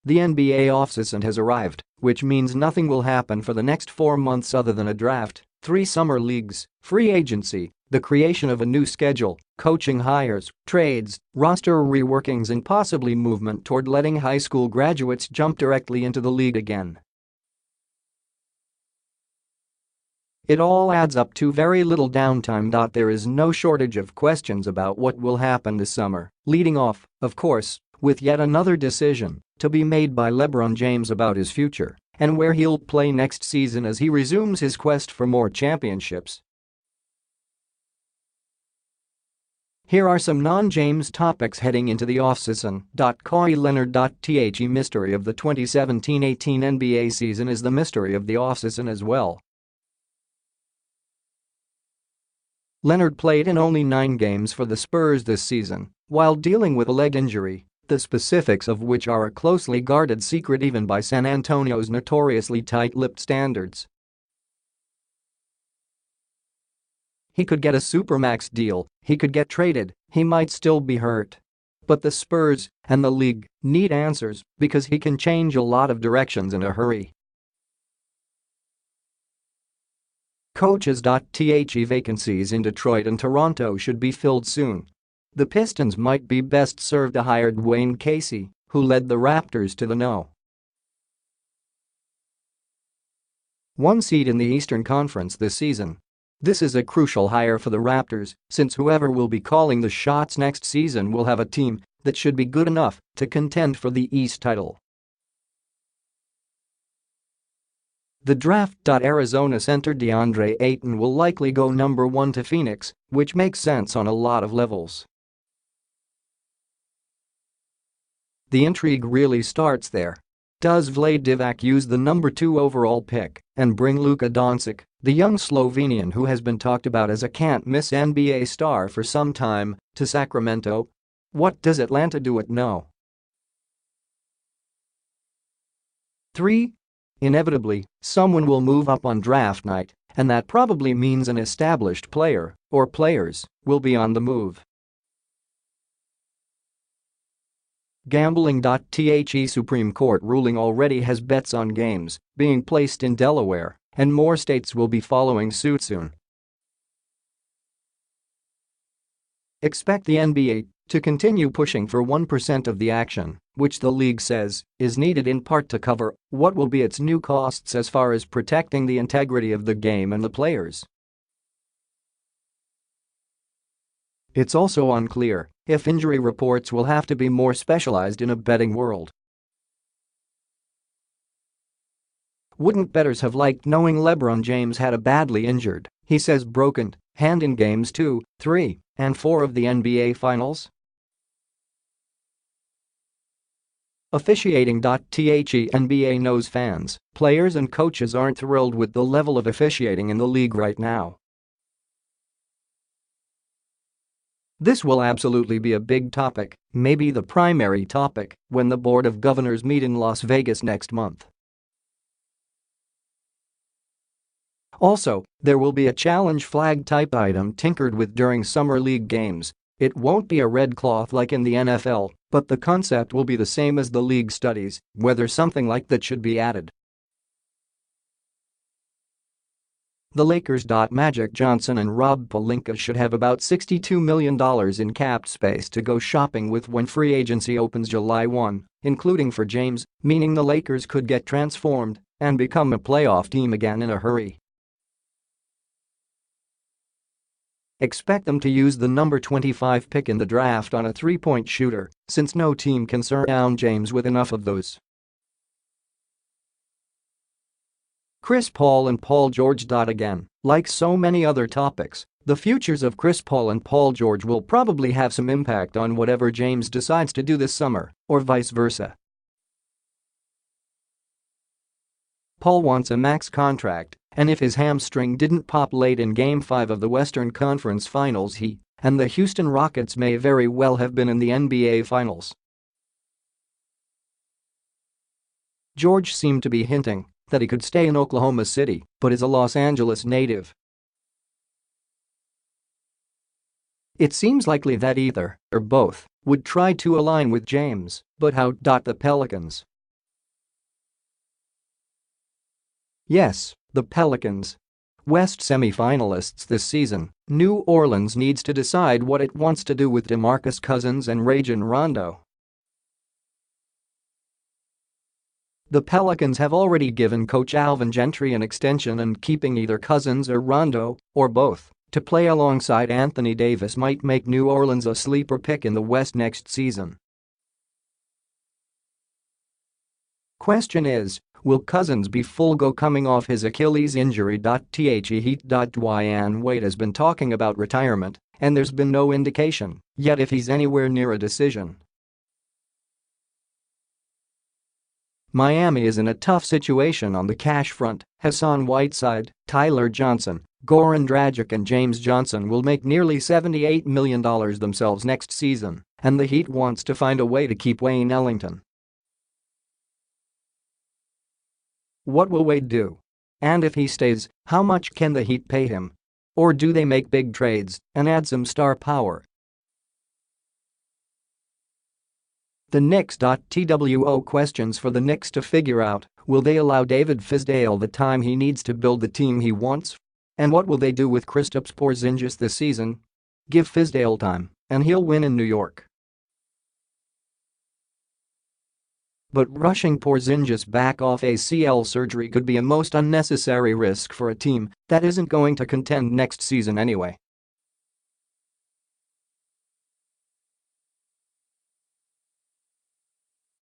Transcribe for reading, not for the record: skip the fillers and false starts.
the NBA offseason has arrived, which means nothing will happen for the next 4 months other than a draft, 3 summer leagues, free agency, the creation of a new schedule, coaching hires, trades, roster reworkings and possibly movement toward letting high school graduates jump directly into the league again. It all adds up to very little downtime. There is no shortage of questions about what will happen this summer, leading off, of course, with yet another decision to be made by LeBron James about his future and where he'll play next season as he resumes his quest for more championships. Here are some non-James topics heading into the offseason. KAWHI Leonard. The mystery of the 2017-18 NBA season is the mystery of the offseason as well. Leonard played in only 9 games for the Spurs this season while dealing with a leg injury, the specifics of which are a closely guarded secret even by San Antonio's notoriously tight-lipped standards. He could get a supermax deal, he could get traded, he might still be hurt. But the Spurs and the league need answers because he can change a lot of directions in a hurry. Coaches. The vacancies in Detroit and Toronto should be filled soon. The Pistons might be best served to hire Dwayne Casey, who led the Raptors to the No. 1 seed in the Eastern Conference this season. This is a crucial hire for the Raptors, since whoever will be calling the shots next season will have a team that should be good enough to contend for the East title. The draft. Arizona center DeAndre Ayton will likely go number 1 to Phoenix, which makes sense on a lot of levels. The intrigue really starts there. Does Vlade Divac use the number 2 overall pick and bring Luka Doncic, the young Slovenian who has been talked about as a can't-miss NBA star for some time, to Sacramento? What does Atlanta do at No. 3? Inevitably, someone will move up on draft night, and that probably means an established player, or players, will be on the move. Gambling. The Supreme Court ruling already has bets on games being placed in Delaware, and more states will be following suit soon. Expect the NBA to continue pushing for 1% of the action, which the league says is needed in part to cover what will be its new costs as far as protecting the integrity of the game and the players. It's also unclear if injury reports will have to be more specialized in a betting world. Wouldn't bettors have liked knowing LeBron James had a badly injured, he says broken, hand in games 2, 3, and 4 of the NBA Finals? Officiating. The NBA knows fans, players and coaches aren't thrilled with the level of officiating in the league right now. This will absolutely be a big topic, maybe the primary topic, when the Board of Governors meet in Las Vegas next month. Also, there will be a challenge flag type item tinkered with during summer league games. It won't be a red cloth like in the NFL, but the concept will be the same as the league studies whether something like that should be added. The Lakers. Magic Johnson and Rob Pelinka should have about $62 million in cap space to go shopping with when free agency opens July 1, including for James, meaning the Lakers could get transformed and become a playoff team again in a hurry. Expect them to use the number 25 pick in the draft on a three-point shooter, since no team can surround James with enough of those. Chris Paul and Paul George. Again, like so many other topics, the futures of Chris Paul and Paul George will probably have some impact on whatever James decides to do this summer, or vice versa. Paul wants a max contract, and if his hamstring didn't pop late in Game 5 of the Western Conference Finals, he and the Houston Rockets may very well have been in the NBA Finals. George seemed to be hinting that he could stay in Oklahoma City, but is a Los Angeles native. It seems likely that either or both would try to align with James, but how? The Pelicans Yes, the Pelicans. West semi-finalists this season, New Orleans needs to decide what it wants to do with DeMarcus Cousins and Rajon Rondo. The Pelicans have already given coach Alvin Gentry an extension, and keeping either Cousins or Rondo, or both, to play alongside Anthony Davis might make New Orleans a sleeper pick in the West next season. Question is, will Cousins be full go coming off his Achilles injury? The Heat. Dwyane Wade has been talking about retirement, and there's been no indication yet if he's anywhere near a decision. Miami is in a tough situation on the cash front. Hassan Whiteside, Tyler Johnson, Goran Dragic and James Johnson will make nearly $78 million themselves next season, and the Heat wants to find a way to keep Wayne Ellington. What will Wade do? And if he stays, how much can the Heat pay him? Or do they make big trades and add some star power? The Knicks. TWO questions for the Knicks to figure out: will they allow David Fizdale the time he needs to build the team he wants? And what will they do with Kristaps Porzingis this season? Give Fizdale time, and he'll win in New York. But rushing Porzingis back off ACL surgery could be a most unnecessary risk for a team that isn't going to contend next season anyway.